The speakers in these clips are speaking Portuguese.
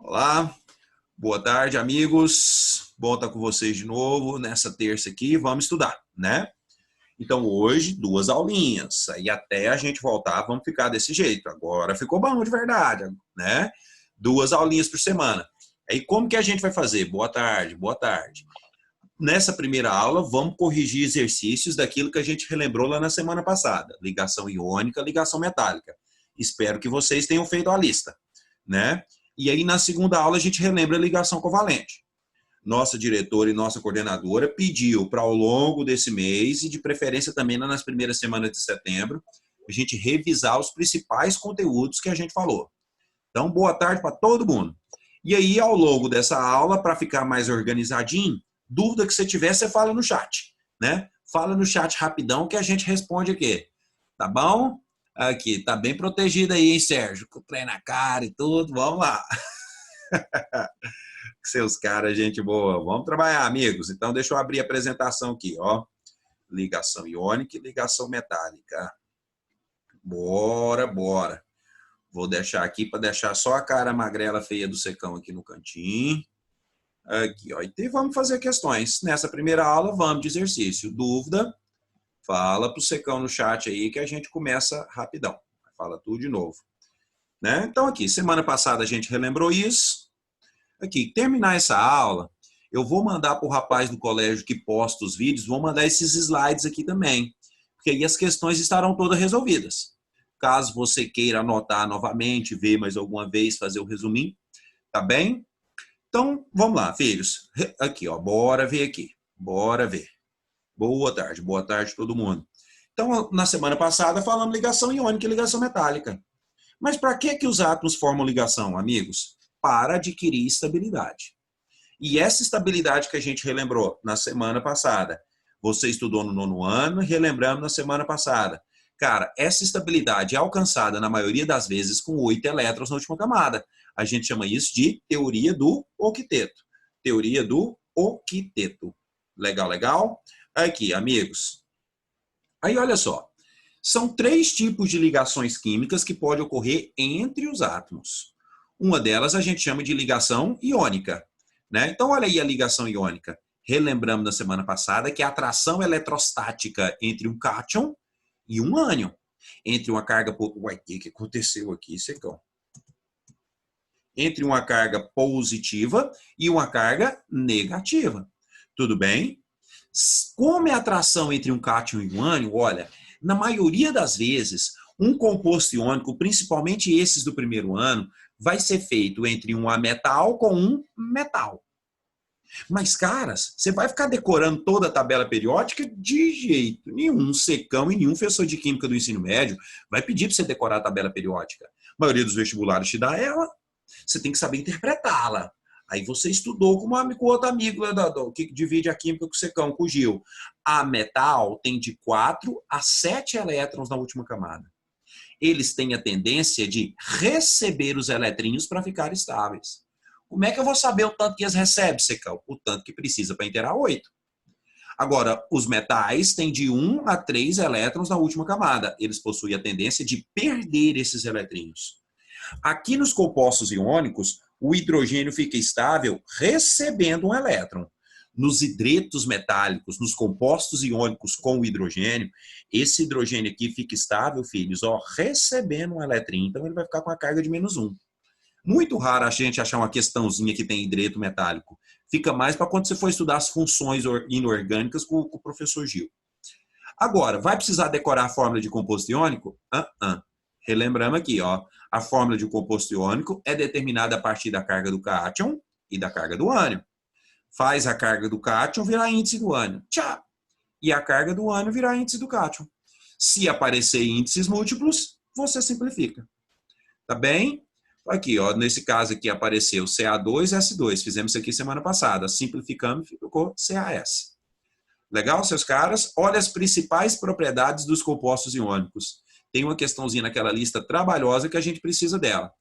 Olá, boa tarde, amigos. Bom estar com vocês de novo nessa terça aqui. Vamos estudar, né? Então, hoje, duas aulinhas. Aí, até a gente voltar, vamos ficar desse jeito. Agora ficou bom de verdade, né? Duas aulinhas por semana. Aí, como que a gente vai fazer? Boa tarde, boa tarde. Nessa primeira aula, vamos corrigir exercícios daquilo que a gente relembrou lá na semana passada. Ligação iônica, ligação metálica. Espero que vocês tenham feito a lista, né? E aí, na segunda aula, a gente relembra a ligação covalente. Nossa diretora e nossa coordenadora pediu para, ao longo desse mês, e de preferência também nas primeiras semanas de setembro, a gente revisar os principais conteúdos que a gente falou. Então, boa tarde para todo mundo. E aí, ao longo dessa aula, para ficar mais organizadinho, dúvida que você tiver, você fala no chat, né? Fala no chat rapidão que a gente responde aqui. Tá bom? Aqui, tá bem protegido aí, hein, Sérgio? Com o trem na cara e tudo, vamos lá. Seus caras, gente boa. Vamos trabalhar, amigos. Então, deixa eu abrir a apresentação aqui, ó. Ligação iônica e ligação metálica. Bora, bora. Vou deixar aqui para deixar só a cara magrela feia do secão aqui no cantinho. Aqui, ó. E vamos fazer questões. Nessa primeira aula, vamos de exercício. Dúvida? Fala pro secão no chat aí que a gente começa rapidão. Fala tudo de novo. Né? Então, aqui, semana passada a gente relembrou isso. Aqui, terminar essa aula, eu vou mandar para o rapaz do colégio que posta os vídeos, vou mandar esses slides aqui também, porque aí as questões estarão todas resolvidas. Caso você queira anotar novamente, ver mais alguma vez, fazer o resuminho, tá bem? Então, vamos lá, filhos. Aqui, ó, bora ver aqui. Bora ver. Boa tarde todo mundo. Então, na semana passada, falamos ligação iônica e ligação metálica. Mas para que os átomos formam ligação, amigos? Para adquirir estabilidade. E essa estabilidade que a gente relembrou na semana passada, você estudou no nono ano, relembramos na semana passada. Cara, essa estabilidade é alcançada na maioria das vezes com 8 elétrons na última camada. A gente chama isso de teoria do octeto. Teoria do octeto. Legal, legal? Aqui, amigos. Aí, olha só. São 3 tipos de ligações químicas que podem ocorrer entre os átomos. Uma delas a gente chama de ligação iônica. Né? Então, olha aí a ligação iônica. Relembramos na semana passada que é a atração eletrostática entre um cátion e um ânion. Entre uma carga... Uai, o que aconteceu aqui, secão? Entre uma carga positiva e uma carga negativa. Tudo bem? Como é a atração entre um cátion e um ânion? Olha, na maioria das vezes, um composto iônico, principalmente esses do primeiro ano, vai ser feito entre um ametal com um metal. Mas, caras, você vai ficar decorando toda a tabela periódica de jeito nenhum. Secão e nenhum professor de química do ensino médio vai pedir para você decorar a tabela periódica. A maioria dos vestibulares te dá ela. Você tem que saber interpretá-la. Aí você estudou com o outro amigo que divide a química com o secão, com o Gil. A metal tem de 4 a 7 elétrons na última camada. Eles têm a tendência de receber os eletrinhos para ficar estáveis. Como é que eu vou saber o tanto que eles recebem, secão? O tanto que precisa para inteirar 8. Agora, os metais têm de 1 a 3 elétrons na última camada. Eles possuem a tendência de perder esses eletrinhos. Aqui nos compostos iônicos, o hidrogênio fica estável recebendo um elétron. Nos hidretos metálicos, nos compostos iônicos com o hidrogênio, esse hidrogênio aqui fica estável, filhos, ó, recebendo um eletrinho. Então, ele vai ficar com a carga de -1. Muito raro a gente achar uma questãozinha que tem hidreto metálico. Fica mais para quando você for estudar as funções inorgânicas com o professor Gil. Agora, vai precisar decorar a fórmula de composto iônico? Relembramos aqui, ó. A fórmula de composto iônico é determinada a partir da carga do cátion e da carga do ânion. Faz a carga do cátion virar índice do ânion. Tchau! E a carga do ânion virar índice do cátion. Se aparecer índices múltiplos, você simplifica. Tá bem? Aqui, ó, nesse caso aqui apareceu Ca2S2. Fizemos isso aqui semana passada. Simplificamos, ficou CaS. Legal, seus caras? Olha as principais propriedades dos compostos iônicos. Tem uma questãozinha naquela lista trabalhosa que a gente precisa dela.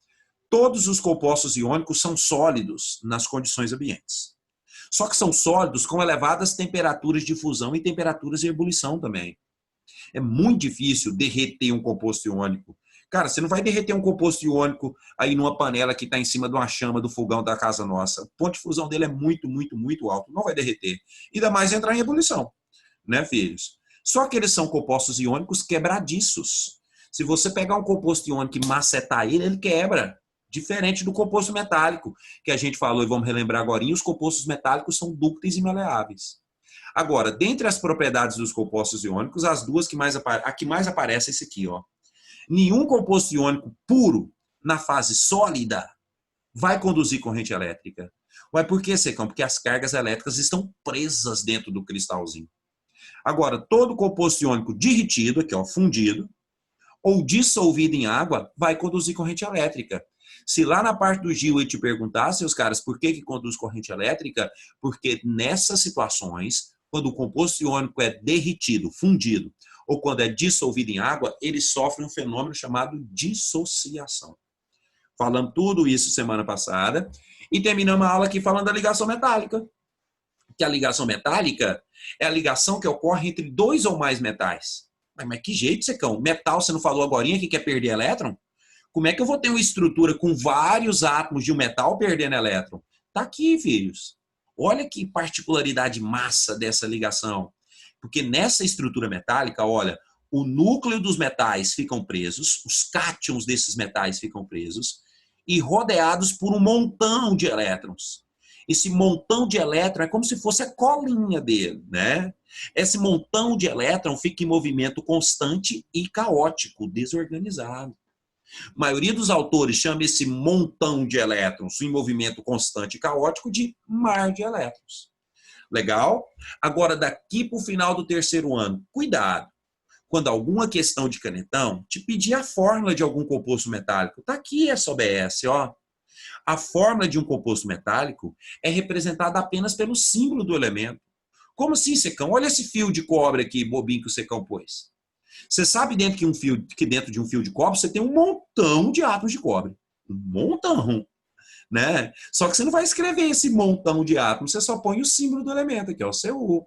Todos os compostos iônicos são sólidos nas condições ambientes. Só que são sólidos com elevadas temperaturas de fusão e temperaturas de ebulição também. É muito difícil derreter um composto iônico. Cara, você não vai derreter um composto iônico aí numa panela que está em cima de uma chama do fogão da casa nossa. O ponto de fusão dele é muito, muito, muito alto. Não vai derreter. Ainda mais entrar em ebulição, né, filhos? Só que eles são compostos iônicos quebradiços. Se você pegar um composto iônico e macetar ele, ele quebra. Diferente do composto metálico, que a gente falou e vamos relembrar agora. Os compostos metálicos são dúcteis e maleáveis. Agora, dentre as propriedades dos compostos iônicos, as duas que mais a que mais aparece é esse aqui, ó. Nenhum composto iônico puro na fase sólida vai conduzir corrente elétrica. Mas por que, Secão? Porque as cargas elétricas estão presas dentro do cristalzinho. Agora, todo composto iônico derretido, aqui ó, fundido, ou dissolvido em água, vai conduzir corrente elétrica. Se lá na parte do Gil eu te perguntar, seus caras, por que conduz corrente elétrica? Porque nessas situações, quando o composto iônico é derretido, fundido, ou quando é dissolvido em água, ele sofre um fenômeno chamado dissociação. Falamos tudo isso semana passada e terminamos a aula aqui falando da ligação metálica. Que a ligação metálica é a ligação que ocorre entre dois ou mais metais. Mas que jeito, Secão? Metal, você não falou agorinha que quer perder elétron? Como é que eu vou ter uma estrutura com vários átomos de um metal perdendo elétron? Tá aqui, filhos. Olha que particularidade massa dessa ligação. Porque nessa estrutura metálica, olha, o núcleo dos metais ficam presos, os cátions desses metais ficam presos e rodeados por um montão de elétrons. Esse montão de elétron é como se fosse a colinha dele, né? Esse montão de elétron fica em movimento constante e caótico, desorganizado. A maioria dos autores chama esse montão de elétrons em movimento constante e caótico de mar de elétrons. Legal? Agora, daqui para o final do terceiro ano, cuidado. Quando alguma questão de canetão te pedir a fórmula de algum composto metálico, tá aqui essa OBS, ó. A fórmula de um composto metálico é representada apenas pelo símbolo do elemento. Como assim, Secão? Olha esse fio de cobre aqui, bobinho, que o Secão pôs. Você sabe que dentro de um fio de cobre você tem um montão de átomos de cobre. Um montão. Né? Só que você não vai escrever esse montão de átomos, você só põe o símbolo do elemento, que é o Cu.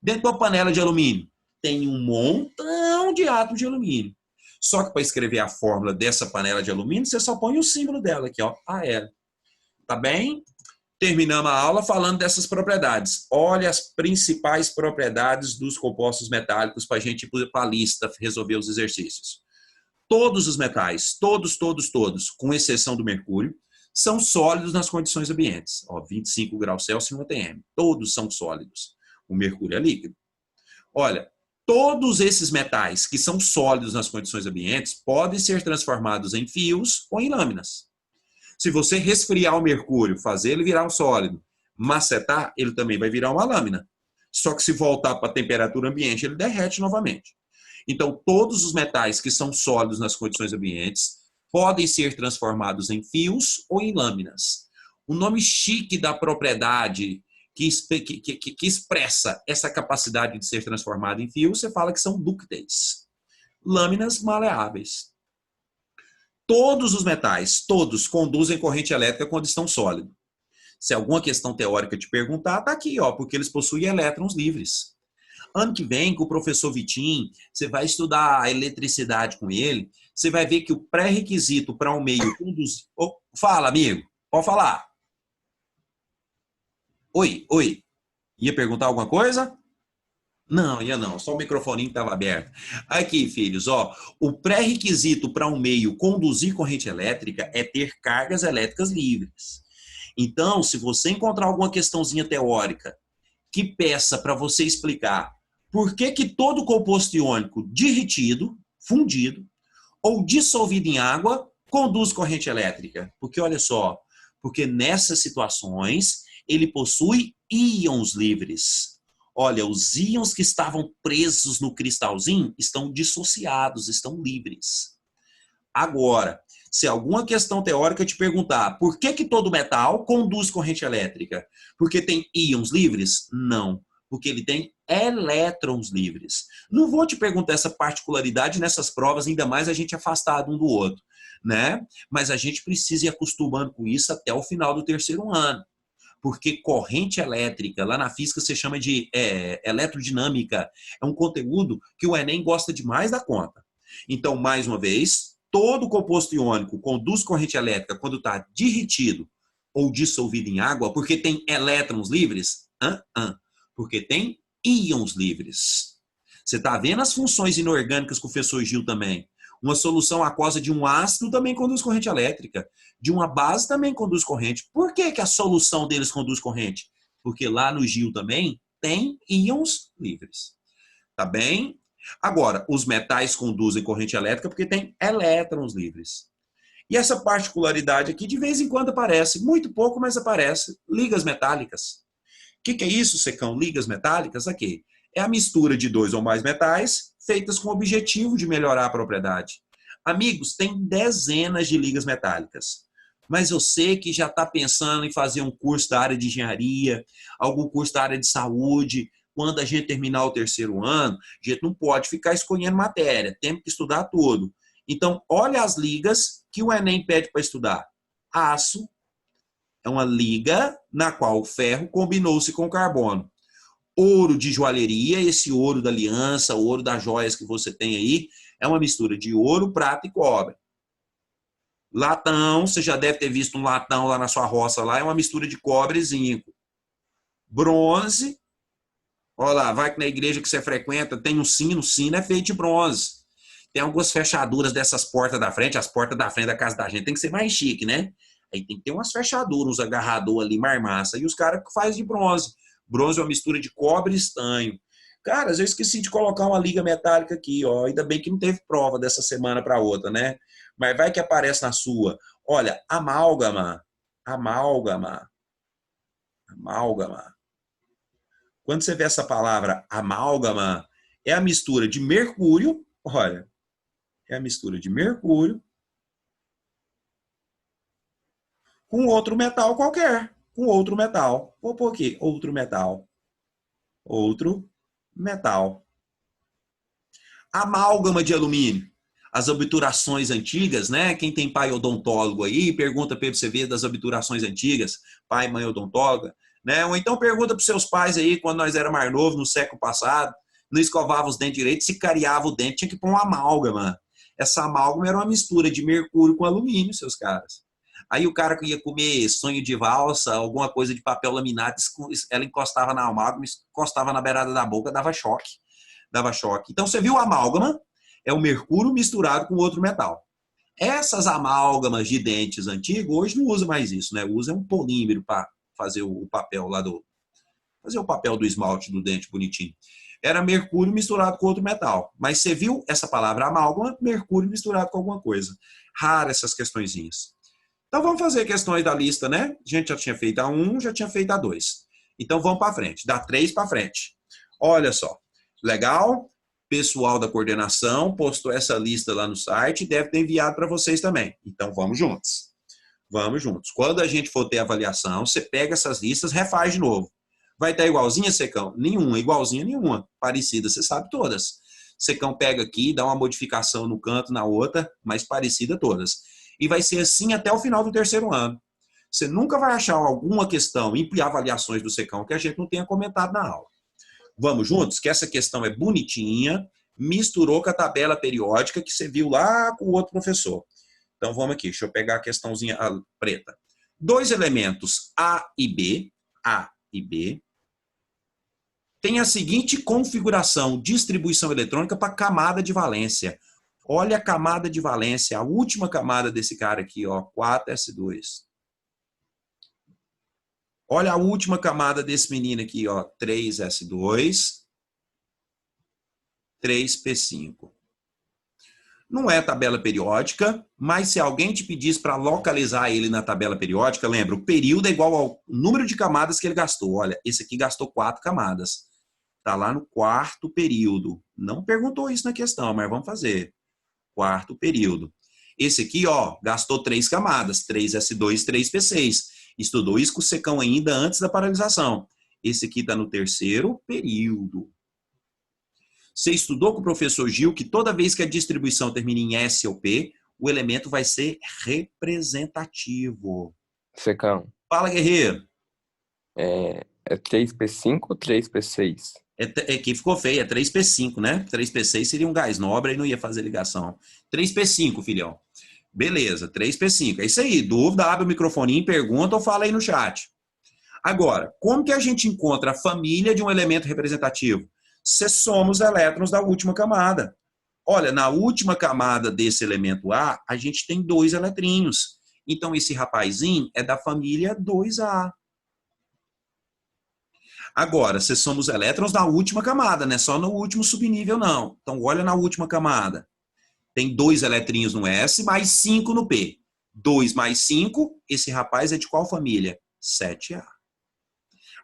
Dentro de uma panela de alumínio, tem um montão de átomos de alumínio. Só que para escrever a fórmula dessa panela de alumínio, você só põe o símbolo dela aqui, ó, Al. Tá bem? Terminamos a aula falando dessas propriedades. Olha as principais propriedades dos compostos metálicos para a gente ir para a lista resolver os exercícios. Todos os metais, todos, com exceção do mercúrio, são sólidos nas condições ambientes. Ó, 25 graus Celsius e 1 atm. Todos são sólidos. O mercúrio é líquido. Olha, todos esses metais que são sólidos nas condições ambientes podem ser transformados em fios ou em lâminas. Se você resfriar o mercúrio, fazer ele virar um sólido, macetar, ele também vai virar uma lâmina. Só que se voltar para a temperatura ambiente, ele derrete novamente. Então, todos os metais que são sólidos nas condições ambientes podem ser transformados em fios ou em lâminas. O nome chique da propriedade que expressa essa capacidade de ser transformado em fios, você fala que são dúcteis. Lâminas maleáveis. Todos os metais, todos, conduzem corrente elétrica quando estão sólidos. Se alguma questão teórica te perguntar, tá aqui, ó, porque eles possuem elétrons livres. Ano que vem, com o professor Vitinho, você vai estudar a eletricidade com ele, você vai ver que o pré-requisito para um meio conduzir... Oh, fala, amigo. Pode falar. Oi. Ia perguntar alguma coisa? Não, ia não. Só o microfoninho estava aberto. Aqui, filhos, ó. O pré-requisito para um meio conduzir corrente elétrica é ter cargas elétricas livres. Então, se você encontrar alguma questãozinha teórica que peça para você explicar por que todo composto iônico derretido, fundido ou dissolvido em água conduz corrente elétrica. Porque, olha só, porque nessas situações ele possui íons livres. Olha, os íons que estavam presos no cristalzinho estão dissociados, estão livres. Agora, se alguma questão teórica te perguntar por que todo metal conduz corrente elétrica? Porque tem íons livres? Não, porque ele tem elétrons livres. Não vou te perguntar essa particularidade nessas provas, ainda mais a gente afastado um do outro, né? Mas a gente precisa ir acostumando com isso até o final do terceiro ano. Porque corrente elétrica, lá na física você chama de eletrodinâmica, é um conteúdo que o Enem gosta demais da conta. Então, mais uma vez, todo composto iônico conduz corrente elétrica quando está derretido ou dissolvido em água, porque tem elétrons livres? Porque tem íons livres. Você está vendo as funções inorgânicas com o professor Gil também. Uma solução aquosa de um ácido também conduz corrente elétrica. De uma base também conduz corrente. Por que, que a solução deles conduz corrente? Porque lá no Gil também tem íons livres. Tá bem? Agora, os metais conduzem corrente elétrica porque tem elétrons livres. E essa particularidade aqui, de vez em quando aparece, muito pouco, mas aparece, ligas metálicas. O que é isso, Secão? Ligas metálicas? Aqui. É a mistura de dois ou mais metais feitas com o objetivo de melhorar a propriedade. Amigos, tem dezenas de ligas metálicas. Mas eu sei que já está pensando em fazer um curso da área de engenharia, algum curso da área de saúde. Quando a gente terminar o terceiro ano, a gente não pode ficar escolhendo matéria, temos que estudar tudo. Então, olha as ligas que o Enem pede para estudar. Aço é uma liga na qual o ferro combinou-se com o carbono. Ouro de joalheria, esse ouro da aliança, ouro das joias que você tem aí, é uma mistura de ouro, prata e cobre. Latão, você já deve ter visto um latão lá na sua roça, lá é uma mistura de cobre e zinco. Bronze, olha lá, vai que na igreja que você frequenta tem um sino, o sino é feito de bronze. Tem algumas fechaduras dessas portas da frente, as portas da frente da casa da gente tem que ser mais chique, né? Aí tem que ter umas fechaduras, uns agarradores ali, marmassa, e os caras que fazem de bronze. Bronze é uma mistura de cobre e estanho. Cara, eu esqueci de colocar uma liga metálica aqui, ó. Ainda bem que não teve prova dessa semana para outra, né? Mas vai que aparece na sua. Olha, amálgama. Quando você vê essa palavra amálgama, é a mistura de mercúrio, olha, é a mistura de mercúrio com outro metal qualquer, com outro metal. Vou pôr aqui, outro metal. Outro metal. Amálgama de alumínio. As obturações antigas, né? Quem tem pai odontólogo aí, pergunta para você ver das obturações antigas, pai, mãe odontóloga, né? Ou então pergunta para seus pais aí, quando nós era mais novo, no século passado, não escovava os dentes direito, se cariava o dente, tinha que pôr uma amálgama. Essa amálgama era uma mistura de mercúrio com alumínio, seus caras. Aí o cara que ia comer sonho de valsa, alguma coisa de papel laminado, ela encostava na amálgama, encostava na beirada da boca, dava choque. Dava choque. Então você viu a amálgama? É o mercúrio misturado com outro metal. Essas amálgamas de dentes antigos, hoje não usa mais isso, né? Usa um polímero para fazer o papel lá do... fazer o papel do esmalte do dente bonitinho. Era mercúrio misturado com outro metal. Mas você viu essa palavra amálgama? Mercúrio misturado com alguma coisa. Rara essas questõezinhas. Então vamos fazer questões da lista, né? A gente já tinha feito a 1, já tinha feito a 2. Então vamos para frente. Da 3 para frente. Olha só. Legal? Pessoal da coordenação postou essa lista lá no site e deve ter enviado para vocês também. Então vamos juntos. Vamos juntos. Quando a gente for ter avaliação, você pega essas listas, refaz de novo. Vai estar igualzinha, Secão? Nenhuma, igualzinha nenhuma. Parecida, você sabe todas. Secão pega aqui, dá uma modificação no canto, na outra, mas parecida todas. E vai ser assim até o final do terceiro ano. Você nunca vai achar alguma questão em avaliações do Secão que a gente não tenha comentado na aula. Vamos juntos? Que essa questão é bonitinha, misturou com a tabela periódica que você viu lá com o outro professor. Então vamos aqui, deixa eu pegar a questãozinha preta. Dois elementos A e B, tem a seguinte configuração, distribuição eletrônica para camada de valência. Olha a camada de valência, a última camada desse cara aqui, ó, 4s2. Olha a última camada desse menino aqui, ó, 3s2, 3p5. Não é tabela periódica, mas se alguém te pedisse para localizar ele na tabela periódica, lembra, o período é igual ao número de camadas que ele gastou. Olha, esse aqui gastou 4 camadas. Está lá no quarto período. Não perguntou isso na questão, mas vamos fazer. Quarto período. Esse aqui, ó, gastou 3 camadas, 3s2, 3p6. Estudou isso com o Secão ainda antes da paralisação. Esse aqui está no terceiro período. Você estudou com o professor Gil que toda vez que a distribuição termina em S ou P, o elemento vai ser representativo. Secão. Fala, guerreiro. É 3p5 ou 3p6? É que ficou feio, é 3p5, né? 3p6 seria um gás nobre e não ia fazer ligação. 3p5, filhão. Beleza, 3p5. É isso aí. Dúvida, abre o microfoninho, pergunta ou fala aí no chat. Agora, como que a gente encontra a família de um elemento representativo? Se somos elétrons da última camada. Olha, na última camada desse elemento A, a gente tem 2 eletrinhos. Então, esse rapazinho é da família 2A. Agora, se somos elétrons da última camada, não é só no último subnível, não. Então, olha na última camada. Tem 2 eletrinhos no S, mais 5 no P. 2 mais 5, esse rapaz é de qual família? 7A.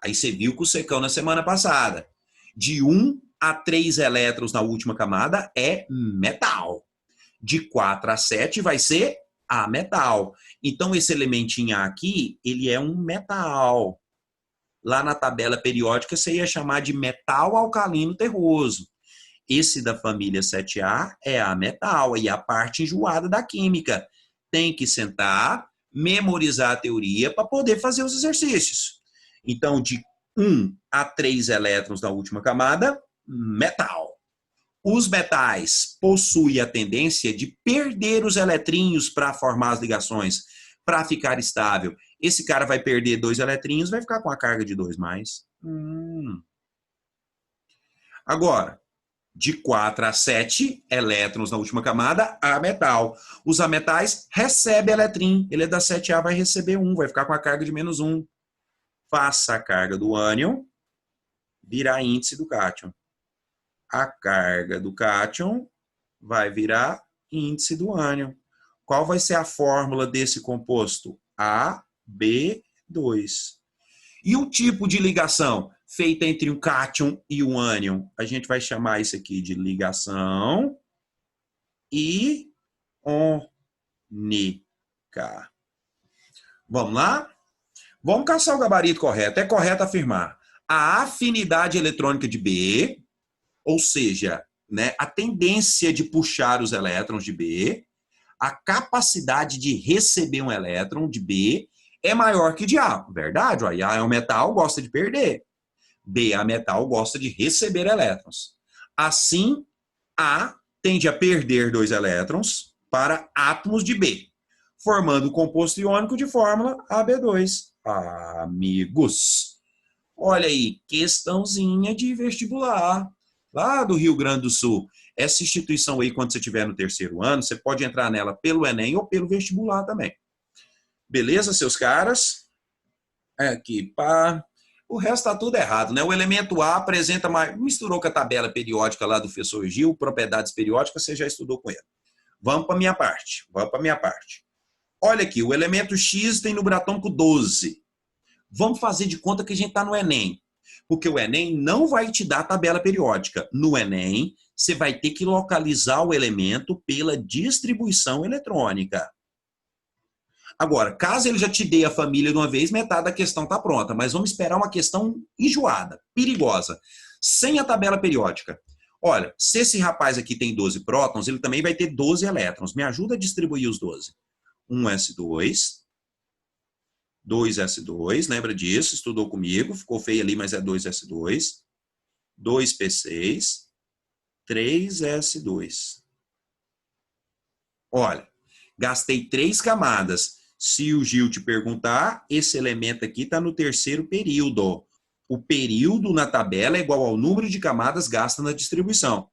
Aí você viu com o secão na semana passada. De 1 a 3 elétrons na última camada é metal. De 4 a 7 vai ser ametal. Então, esse elementinho A aqui, ele é um metal. Lá na tabela periódica, você ia chamar de metal alcalino terroso. Esse da família 7A é ametal, e a parte enjoada da química. Tem que sentar, memorizar a teoria para poder fazer os exercícios. Então, de 1 a 3 elétrons na última camada, metal. Os metais possuem a tendência de perder os eletrinhos para formar as ligações, para ficar estável. Esse cara vai perder 2 eletrinhos, vai ficar com a carga de 2 mais. Agora, de 4 a 7 elétrons na última camada, ametal. Os ametais recebem eletrim. Ele é da 7A, vai receber 1, vai ficar com a carga de menos 1. Faça a carga do ânion virar índice do cátion. A carga do cátion vai virar índice do ânion. Qual vai ser a fórmula desse composto? AB2. E o tipo de ligação feita entre um cátion e um ânion? A gente vai chamar isso aqui de ligação iônica. Vamos lá? Vamos caçar o gabarito correto. É correto afirmar a afinidade eletrônica de B, ou seja, né, a tendência de puxar os elétrons de B, a capacidade de receber um elétron de B é maior que de A. Verdade? A é um metal, gosta de perder. B, a metal, gosta de receber elétrons. Assim, A tende a perder 2 elétrons para átomos de B, formando o composto iônico de fórmula AB2. Amigos, olha aí, questãozinha de vestibular, lá do Rio Grande do Sul. Essa instituição aí, quando você estiver no 3º ano, você pode entrar nela pelo Enem ou pelo vestibular também. Beleza, seus caras? Aqui, pá. O resto está tudo errado, né? O elemento A apresenta mais... Misturou com a tabela periódica lá do professor Gil, propriedades periódicas, você já estudou com ele. Vamos para a minha parte. Olha aqui, o elemento X tem número atômico 12. Vamos fazer de conta que a gente está no Enem. Porque o Enem não vai te dar a tabela periódica. No Enem, você vai ter que localizar o elemento pela distribuição eletrônica. Agora, caso ele já te dê a família de uma vez, metade da questão está pronta. Mas vamos esperar uma questão enjoada, perigosa, sem a tabela periódica. Olha, se esse rapaz aqui tem 12 prótons, ele também vai ter 12 elétrons. Me ajuda a distribuir os 12. 1s2, 2s2, lembra disso? Estudou comigo, ficou feio ali, mas é 2s2, 2p6, 3s2. Olha, gastei 3 camadas. Se o Gil te perguntar, esse elemento aqui está no 3º período. O período na tabela é igual ao número de camadas gastas na distribuição.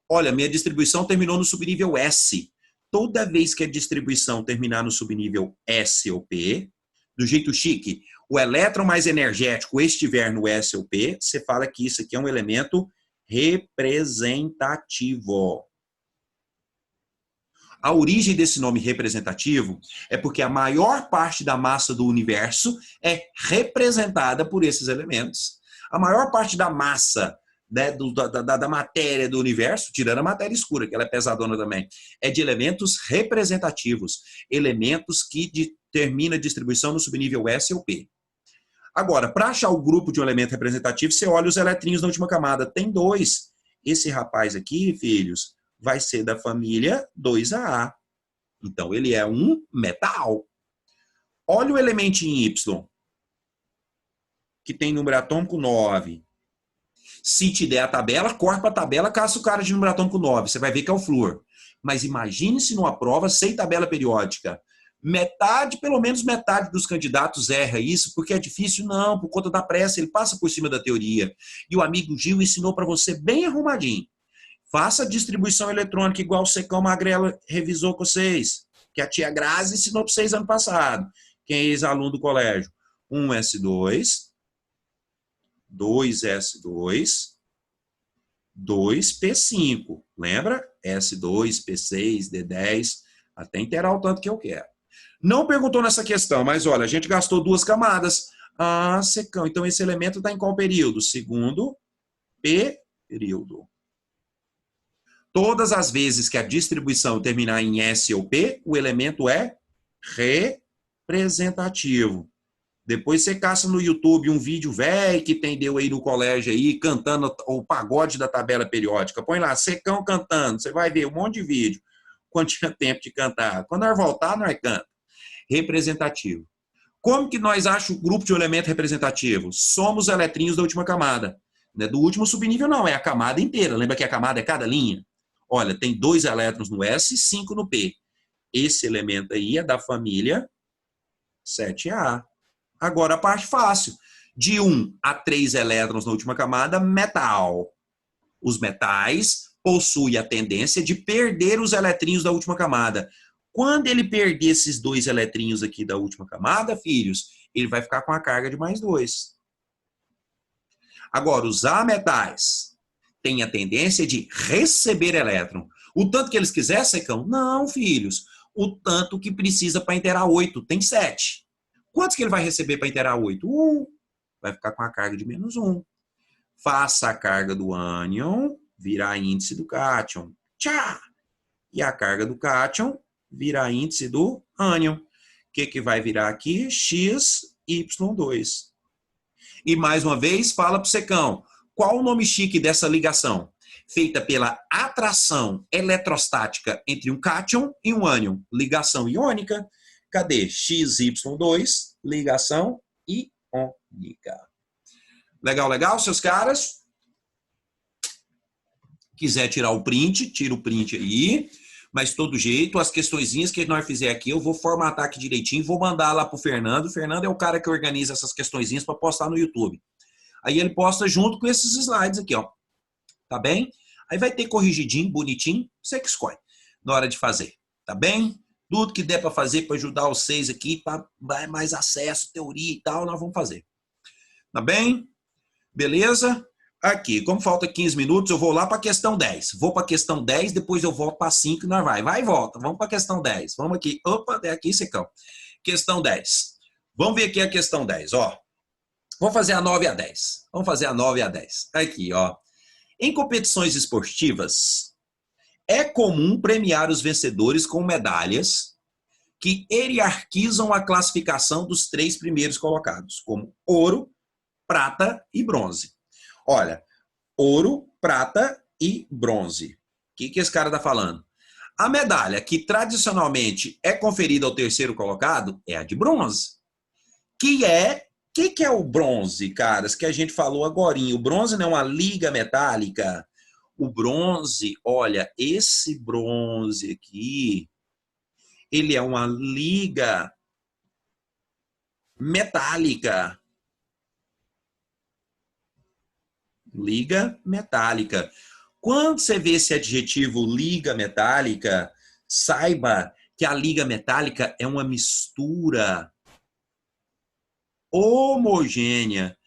Olha, minha distribuição terminou no subnível S. Toda vez que a distribuição terminar no subnível S ou P, do jeito chique, o elétron mais energético estiver no S ou P, você fala que isso aqui é um elemento representativo. A origem desse nome representativo é porque a maior parte da massa do universo é representada por esses elementos. A maior parte da massa, né, da matéria do universo, tirando a matéria escura, que ela é pesadona também, é de elementos representativos, elementos que determinam a distribuição no subnível S ou P. Agora, para achar o grupo de um elemento representativo, você olha os eletrinhos na última camada. Tem 2. Esse rapaz aqui, filhos, vai ser da família 2A. Então, ele é um metal. Olha o elemento em Y, que tem número atômico 9. Se te der a tabela, corre para a tabela, caça o cara de número atômico 9. Você vai ver que é o flúor. Mas imagine se numa prova sem tabela periódica. Metade, pelo menos metade dos candidatos erra isso, porque é difícil? Não, por conta da pressa, ele passa por cima da teoria. E o amigo Gil ensinou para você bem arrumadinho. Faça a distribuição eletrônica igual o Secão Magrela revisou com vocês, que a tia Grazi ensinou para vocês ano passado. Quem é ex-aluno do colégio? 1S2, 2S2, 2P5. Lembra? S2, P6, D10, até inteirar o tanto que eu quero. Não perguntou nessa questão, mas olha, a gente gastou 2 camadas. Ah, Secão, então esse elemento está em qual período? Segundo período. Todas as vezes que a distribuição terminar em S ou P, o elemento é representativo. Depois você caça no YouTube um vídeo velho que deu aí no colégio aí, cantando o pagode da tabela periódica. Põe lá, Secão cantando, você vai ver um monte de vídeo. Quando tinha tempo de cantar. Quando nós voltar, nós cantamos. Representativo. Como que nós achamos o grupo de elemento representativo? Somos eletrinhos da última camada. Não é do último subnível, não. É a camada inteira. Lembra que a camada é cada linha? Olha, tem 2 elétrons no S e 5 no P. Esse elemento aí é da família 7A. Agora a parte fácil. De 1 a 3 elétrons na última camada, metal. Os metais possuem a tendência de perder os eletrinhos da última camada. Quando ele perder esses 2 eletrinhos aqui da última camada, filhos, ele vai ficar com a carga de mais 2. Agora, os ametais têm a tendência de receber elétron. O tanto que eles quiserem, Secão? Não, filhos. O tanto que precisa para inteirar 8. Tem 7. Quantos que ele vai receber para inteirar 8? 1. Vai ficar com a carga de menos 1. Faça a carga do ânion virar índice do cátion. Tchá! E a carga do cátion virar índice do ânion. O que vai virar aqui? XY2. E mais uma vez, fala para o Secão. Qual o nome chique dessa ligação? Feita pela atração eletrostática entre um cátion e um ânion. Ligação iônica. Cadê? XY2, ligação iônica. Legal, legal, seus caras? Quiser tirar o print, tira o print aí. Mas, de todo jeito, as questõezinhas que nós fizer aqui, eu vou formatar aqui direitinho e vou mandar lá para o Fernando. O Fernando é o cara que organiza essas questõezinhas para postar no YouTube. Aí ele posta junto com esses slides aqui, ó. Tá bem? Aí vai ter corrigidinho, bonitinho, você que escolhe na hora de fazer. Tá bem? Tudo que der para fazer para ajudar vocês aqui, para dar mais acesso, teoria e tal, nós vamos fazer. Tá bem? Beleza? Aqui, como falta 15 minutos, eu vou lá para a questão 10. Vou para a questão 10, depois eu volto para 5 e nós vai e volta. Vamos para a questão 10. Vamos aqui. Opa, é aqui, Secão. Questão 10. Vamos ver aqui a questão 10, ó. Vamos fazer a 9 e a 10. Vamos fazer a 9 e a 10. Aqui, ó. Em competições esportivas, é comum premiar os vencedores com medalhas que hierarquizam a classificação dos 3 primeiros colocados, como ouro, prata e bronze. Olha, ouro, prata e bronze. O que esse cara está falando? A medalha que tradicionalmente é conferida ao terceiro colocado é a de bronze. Que é o bronze, caras, que a gente falou agorinha? O bronze não é uma liga metálica. O bronze, olha, esse bronze aqui, ele é uma liga metálica. Liga metálica. Quando você vê esse adjetivo liga metálica, saiba que a liga metálica é uma mistura homogênea.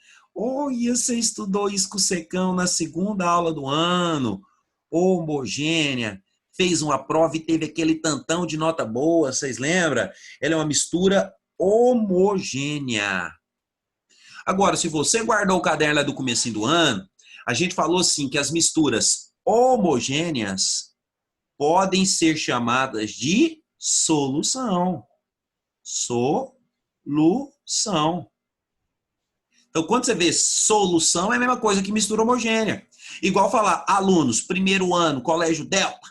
E você estudou isso com o Secão na segunda aula do ano. Homogênea. Fez uma prova e teve aquele tantão de nota boa, vocês lembram? Ela é uma mistura homogênea. Agora, se você guardou o caderno lá do comecinho do ano, a gente falou assim que as misturas homogêneas podem ser chamadas de solução. Solução. Então, quando você vê solução, é a mesma coisa que mistura homogênea. Igual falar, alunos, primeiro ano, colégio Delta,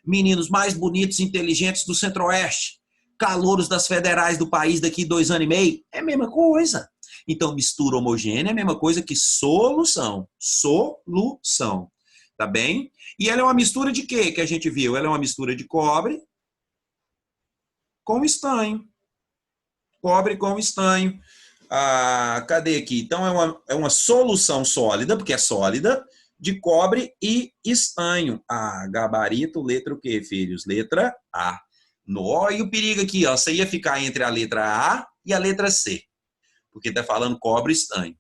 meninos mais bonitos e inteligentes do Centro-Oeste, calouros das federais do país daqui 2 anos e meio? É a mesma coisa. Então, mistura homogênea é a mesma coisa que solução. Solução. Tá bem? E ela é uma mistura de quê que a gente viu? Ela é uma mistura de cobre com estanho. Cobre com estanho. Cadê aqui? Então, é uma solução sólida, porque é sólida, de cobre e estanho. Gabarito, letra o quê, filhos? Letra A. E o perigo aqui, ó, você ia ficar entre a letra A e a letra C, porque está falando cobre e estanho.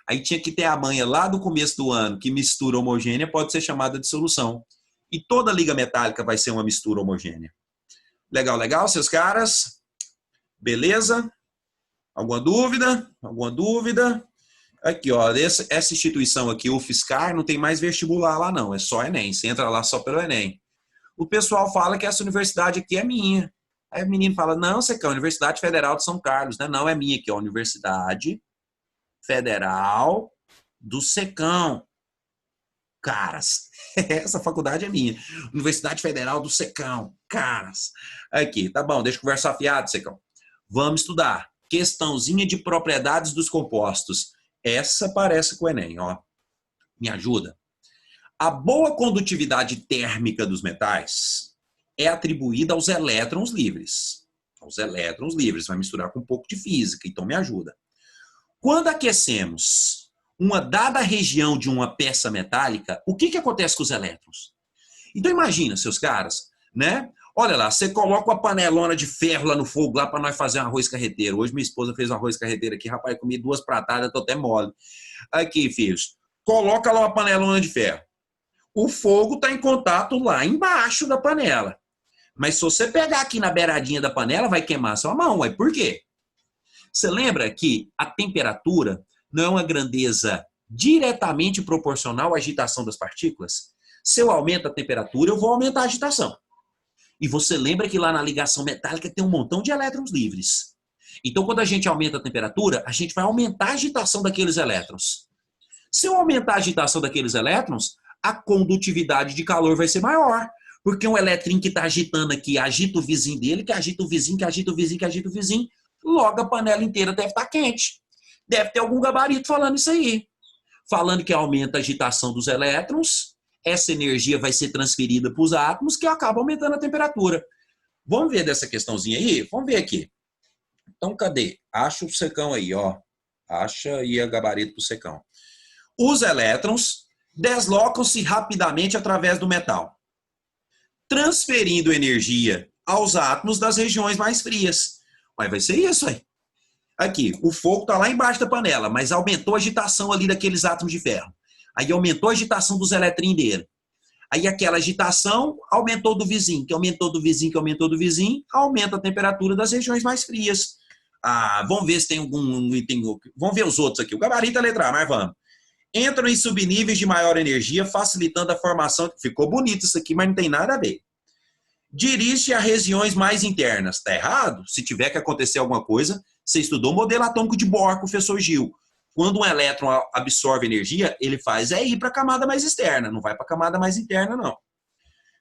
Aí tinha que ter a manha lá do começo do ano, que mistura homogênea pode ser chamada de solução. E toda liga metálica vai ser uma mistura homogênea. Legal, legal, seus caras? Beleza? Alguma dúvida? Alguma dúvida? Aqui, ó, essa instituição aqui, o Fiscar, não tem mais vestibular lá não, é só Enem, você entra lá só pelo Enem. O pessoal fala que essa universidade aqui é minha. Aí o menino fala, não, você quer a Universidade Federal de São Carlos, né? Não, é minha aqui, ó, Universidade Federal do Secão. Caras, essa faculdade é minha. Universidade Federal do Secão. Caras. Aqui, tá bom, deixa eu conversar fiado, Secão. Vamos estudar. Questãozinha de propriedades dos compostos. Essa parece com o Enem, ó. Me ajuda. A boa condutividade térmica dos metais é atribuída aos elétrons livres. Aos elétrons livres. Vai misturar com um pouco de física, então me ajuda. Quando aquecemos uma dada região de uma peça metálica, o que acontece com os elétrons? Então imagina, seus caras, né? Olha lá, você coloca uma panelona de ferro lá no fogo lá para nós fazer um arroz carreteiro. Hoje minha esposa fez um arroz carreteiro aqui, rapaz, comi 2 pratadas, tô até mole. Aqui, filhos, coloca lá uma panelona de ferro. O fogo está em contato lá embaixo da panela. Mas se você pegar aqui na beiradinha da panela, vai queimar sua mão. Mas por quê? Você lembra que a temperatura não é uma grandeza diretamente proporcional à agitação das partículas? Se eu aumento a temperatura, eu vou aumentar a agitação. E você lembra que lá na ligação metálica tem um montão de elétrons livres. Então, quando a gente aumenta a temperatura, a gente vai aumentar a agitação daqueles elétrons. Se eu aumentar a agitação daqueles elétrons, a condutividade de calor vai ser maior. Porque um elétron que está agitando aqui, agita o vizinho dele, que agita o vizinho, que agita o vizinho, que agita o vizinho, logo a panela inteira deve estar quente. Deve ter algum gabarito falando isso aí. Falando que aumenta a agitação dos elétrons, essa energia vai ser transferida para os átomos, que acaba aumentando a temperatura. Vamos ver dessa questãozinha aí? Vamos ver aqui. Então, cadê? Acha o secão aí, ó. Acha aí a gabarito para o secão. Os elétrons deslocam-se rapidamente através do metal, transferindo energia aos átomos das regiões mais frias. Mas vai ser isso aí. Aqui, o fogo está lá embaixo da panela, mas aumentou a agitação ali daqueles átomos de ferro. Aí aumentou a agitação dos eletrinhos dele. Aí aquela agitação aumentou do vizinho, que aumentou do vizinho, que aumentou do vizinho, aumenta a temperatura das regiões mais frias. Vamos ver se tem algum item. Vamos ver os outros aqui. O gabarito é a letra A, mas vamos. Entram em subníveis de maior energia, facilitando a formação. Ficou bonito isso aqui, mas não tem nada a ver. Dirige a regiões mais internas. Está errado? Se tiver que acontecer alguma coisa, você estudou o modelo atômico de Bohr, professor Gil. Quando um elétron absorve energia, ele faz ir para a camada mais externa, não vai para a camada mais interna, não.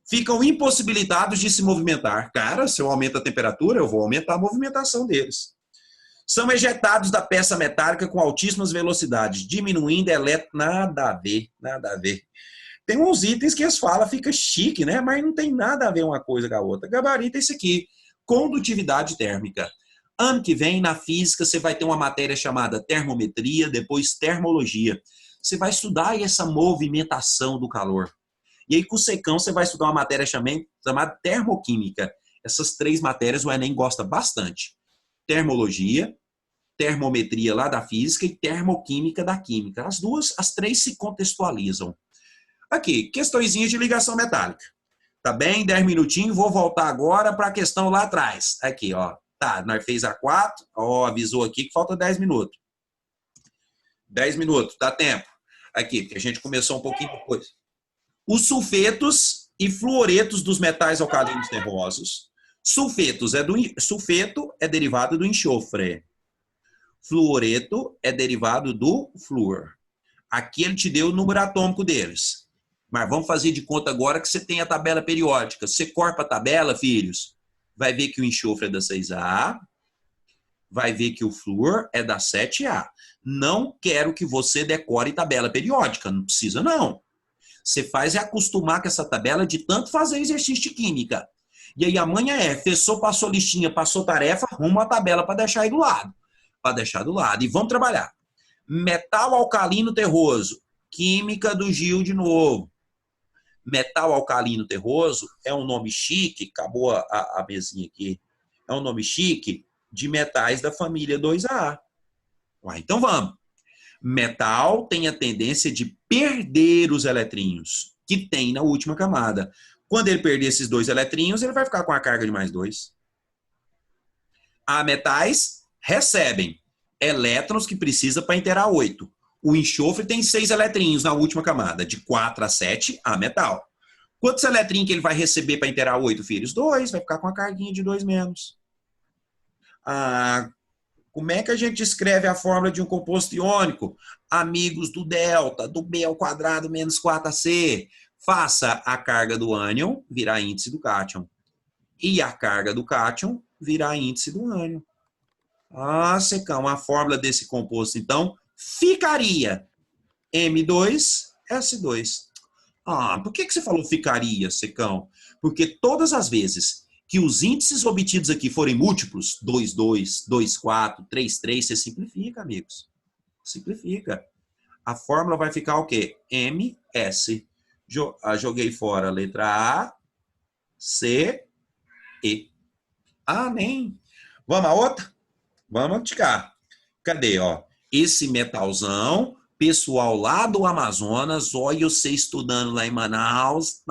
Ficam impossibilitados de se movimentar. Cara, se eu aumento a temperatura, eu vou aumentar a movimentação deles. São ejetados da peça metálica com altíssimas velocidades, diminuindo elétron. Nada a ver, nada a ver. Tem uns itens que eles falam, fica chique, né? Mas não tem nada a ver uma coisa com a outra. Gabarito é isso aqui, condutividade térmica. Ano que vem, na física, você vai ter uma matéria chamada termometria, depois termologia. Você vai estudar essa movimentação do calor. E aí, com o secão, você vai estudar uma matéria chamada termoquímica. Essas 3 matérias o Enem gosta bastante. Termologia, termometria lá da física e termoquímica da química. As 3 se contextualizam. Aqui, questõezinhas de ligação metálica. Tá bem? 10 minutinhos, vou voltar agora para a questão lá atrás. Aqui, ó. Tá, nós fez a 4, ó, avisou aqui que falta 10 minutos. 10 minutos, dá tempo. Aqui, porque a gente começou um pouquinho depois. Os sulfetos e fluoretos dos metais alcalinos terrosos. Sulfeto é derivado do enxofre. Fluoreto é derivado do flúor. Aqui ele te deu o número atômico deles. Mas vamos fazer de conta agora que você tem a tabela periódica. Você corta a tabela, filhos, vai ver que o enxofre é da 6A, vai ver que o flúor é da 7A. Não quero que você decore tabela periódica, não precisa não. Você faz é acostumar com essa tabela de tanto fazer exercício de química. E aí amanhã fechou, passou listinha, passou tarefa, arruma a tabela para deixar aí do lado. Para deixar do lado. E vamos trabalhar. Metal alcalino terroso. Química do Gil de novo. Metal alcalino terroso é um nome chique, acabou a mesinha aqui, é um nome chique de metais da família 2A. Ué, então vamos. Metal tem a tendência de perder os eletrinhos que tem na última camada. Quando ele perder esses 2 eletrinhos, ele vai ficar com a carga de mais 2. A metais recebem elétrons que precisa para inteirar 8. O enxofre tem 6 eletrinhos na última camada, de 4 a 7, a metal. Quantos eletrinhos que ele vai receber para inteirar 8, filhos? 2, vai ficar com a carguinha de 2 menos. Como é que a gente escreve a fórmula de um composto iônico? Amigos do delta, do B ao quadrado menos 4AC. Faça a carga do ânion virar índice do cátion. E a carga do cátion virar índice do ânion. Secão, a fórmula desse composto, então, ficaria M2S2. Por que você falou ficaria, Secão? Porque todas as vezes que os índices obtidos aqui forem múltiplos, 2, 2, 2, 4, 3, 3, você simplifica, amigos. Simplifica. A fórmula vai ficar o quê? MS. Joguei fora a letra A, C, E. Nem. Vamos a outra? Vamos praticar. Cadê, ó? Esse metalzão, pessoal lá do Amazonas, olha você estudando lá em Manaus,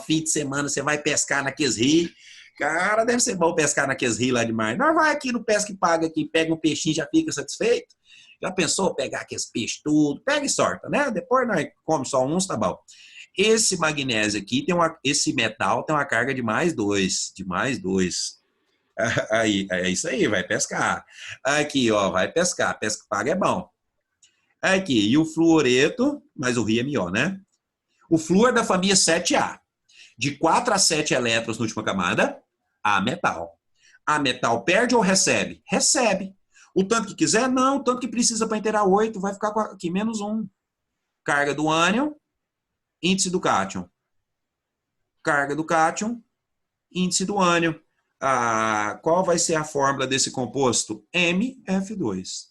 fim de semana você vai pescar naqueles rios. Cara, deve ser bom pescar naqueles rios lá demais. Nós vai aqui no Pesca e Paga, aqui, pega um peixinho, já fica satisfeito. Já pensou pegar aqueles peixes tudo? Pega e sorta, né? Depois nós come só uns, tá bom. Esse magnésio aqui, esse metal tem uma carga de mais 2. De mais 2. Aí, é isso aí, vai pescar. Aqui, ó, vai pescar. Pesca e Paga é bom. Aqui, e o fluoreto, mas o rio é melhor, né? O flúor da família 7A. De 4 a 7 elétrons na última camada, A metal. A metal perde ou recebe? Recebe. O tanto que quiser? Não. O tanto que precisa para inteirar 8 vai ficar aqui, menos 1. Carga do ânion, índice do cátion. Carga do cátion, índice do ânion. Qual vai ser a fórmula desse composto? MF2.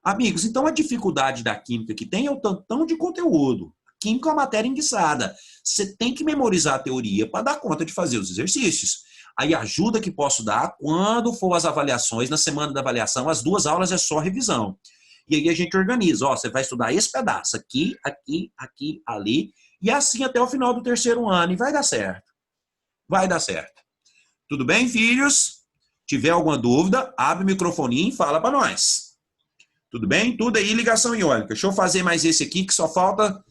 Amigos, então a dificuldade da química que tem é o tantão de conteúdo. Química é uma matéria enguiçada. Você tem que memorizar a teoria para dar conta de fazer os exercícios. Aí a ajuda que posso dar quando for as avaliações, na semana da avaliação, as 2 aulas é só revisão. E aí a gente organiza. Você vai estudar esse pedaço aqui, aqui, aqui, ali, e assim até o final do 3º ano. E vai dar certo. Vai dar certo. Tudo bem, filhos? Tiver alguma dúvida, abre o microfoninho e fala para nós. Tudo bem? Tudo aí, ligação iônica. Deixa eu fazer mais esse aqui, que só falta...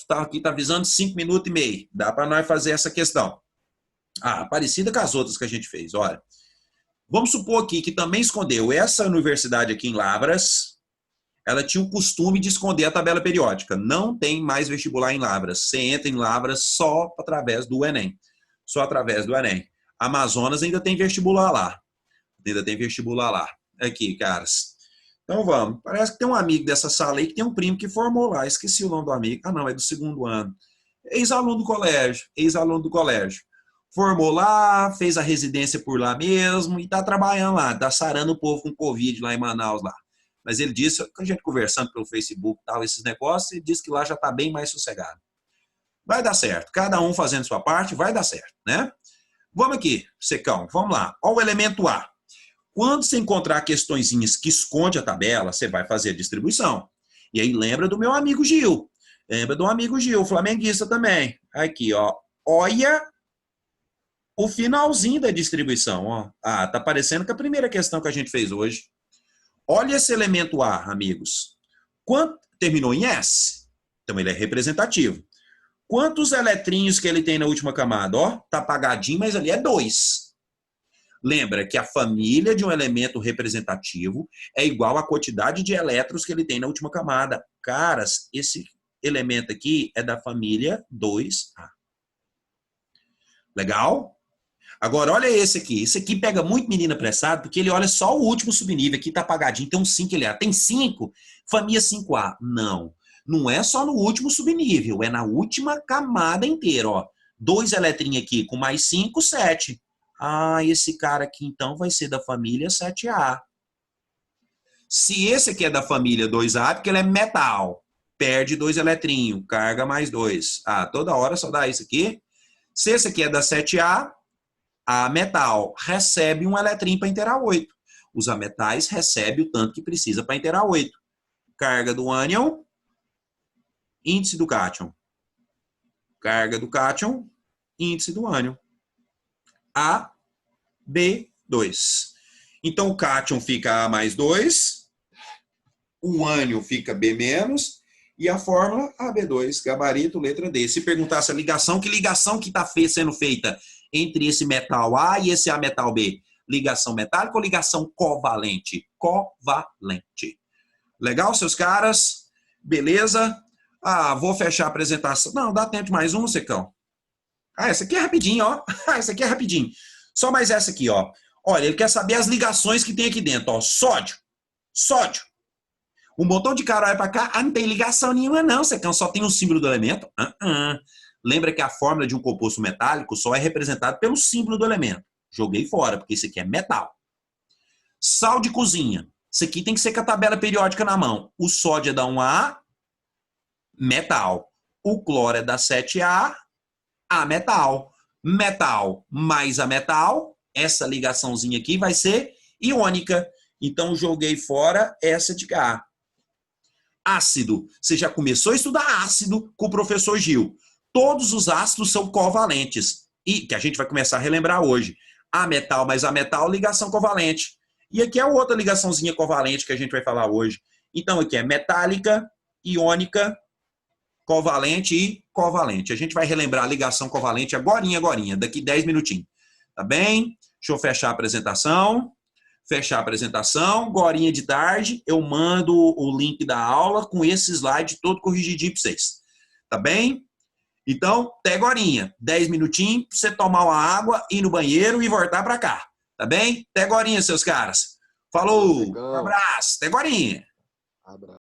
Aqui está avisando 5 minutos e meio. Dá para nós fazer essa questão. Parecida com as outras que a gente fez. Olha, vamos supor aqui que também escondeu. Essa universidade aqui em Lavras, ela tinha o costume de esconder a tabela periódica. Não tem mais vestibular em Lavras. Você entra em Lavras só através do Enem. Só através do Enem. Amazonas ainda tem vestibular lá. Aqui, caras. Então vamos. Parece que tem um amigo dessa sala aí que tem um primo que formou lá. Esqueci o nome do amigo. Não, é do 2º ano. Ex-aluno do colégio. Formou lá, fez a residência por lá mesmo e tá trabalhando lá. Tá sarando o povo com Covid lá em Manaus lá. Mas ele disse, com a gente conversando pelo Facebook e tal, esses negócios, ele disse que lá já tá bem mais sossegado. Vai dar certo. Cada um fazendo sua parte, vai dar certo, né? Vamos aqui, Secão. Vamos lá. Olha o elemento A. Quando você encontrar questõezinhas que esconde a tabela, você vai fazer a distribuição. E aí lembra do meu amigo Gil. Flamenguista também. Aqui, ó. Olha o finalzinho da distribuição. Ó. Tá parecendo com a primeira questão que a gente fez hoje. Olha esse elemento A, amigos. Terminou em S. Então ele é representativo. Quantos eletrinhos que ele tem na última camada? Ó, tá apagadinho, mas ali é 2. Lembra que a família de um elemento representativo é igual à quantidade de elétrons que ele tem na última camada. Caras, esse elemento aqui é da família 2A. Legal? Agora, olha esse aqui. Esse aqui pega muito menino apressado, porque ele olha só o último subnível. Aqui tá apagadinho, tem um 5 ali. Tem 5? Família 5A. Não. Não é só no último subnível, é na última camada inteira, ó. 2 eletrinhos aqui com mais 5, 7. Ah, esse cara aqui, então, vai ser da família 7A. Se esse aqui é da família 2A, porque ele é metal, perde 2 eletrinhos, carga mais 2. Ah, toda hora só dá isso aqui. Se esse aqui é da 7A, a metal recebe um eletrinho para inteirar 8. Os ametais recebem o tanto que precisa para inteirar 8. Carga do ânion, índice do cátion. Carga do cátion, índice do ânion. A, B, 2. Então o cátion fica A mais 2, o ânion fica B menos, e a fórmula AB2, gabarito, letra D. Se perguntasse a ligação, que ligação que está sendo feita entre esse metal A e esse A metal B? Ligação metálica ou ligação covalente? Covalente. Legal, seus caras? Beleza? Ah, vou fechar a apresentação. Não, dá tempo de mais um, Secão. Ah, essa aqui é rapidinho, ó. Essa aqui é rapidinho. Só mais essa aqui, ó. Olha, ele quer saber as ligações que tem aqui dentro, ó. Sódio. Sódio. Um botão de cara olha para cá, não tem ligação nenhuma não, Secão, só tem o símbolo do elemento. Lembra que a fórmula de um composto metálico só é representada pelo símbolo do elemento. Joguei fora, porque isso aqui é metal. Sal de cozinha. Isso aqui tem que ser com a tabela periódica na mão. O sódio é da 1A, metal. O cloro é da 7A, A metal. Metal mais a metal, essa ligaçãozinha aqui vai ser iônica. Então, joguei fora essa de cá. Ácido. Você já começou a estudar ácido com o professor Gil. Todos os ácidos são covalentes. E que a gente vai começar a relembrar hoje. A metal mais a metal, ligação covalente. E aqui é outra ligaçãozinha covalente que a gente vai falar hoje. Então, aqui é metálica, iônica, covalente e covalente. A gente vai relembrar a ligação covalente agorinha, daqui 10 minutinhos. Tá bem? Deixa eu fechar a apresentação. Fechar a apresentação, agorinha de tarde, eu mando o link da aula com esse slide todo corrigidinho para vocês. Tá bem? Então, até agorinha. 10 minutinhos para você tomar uma água, ir no banheiro e voltar para cá. Tá bem? Até agorinha, seus caras. Falou! Um abraço. Até agorinha. Abraço.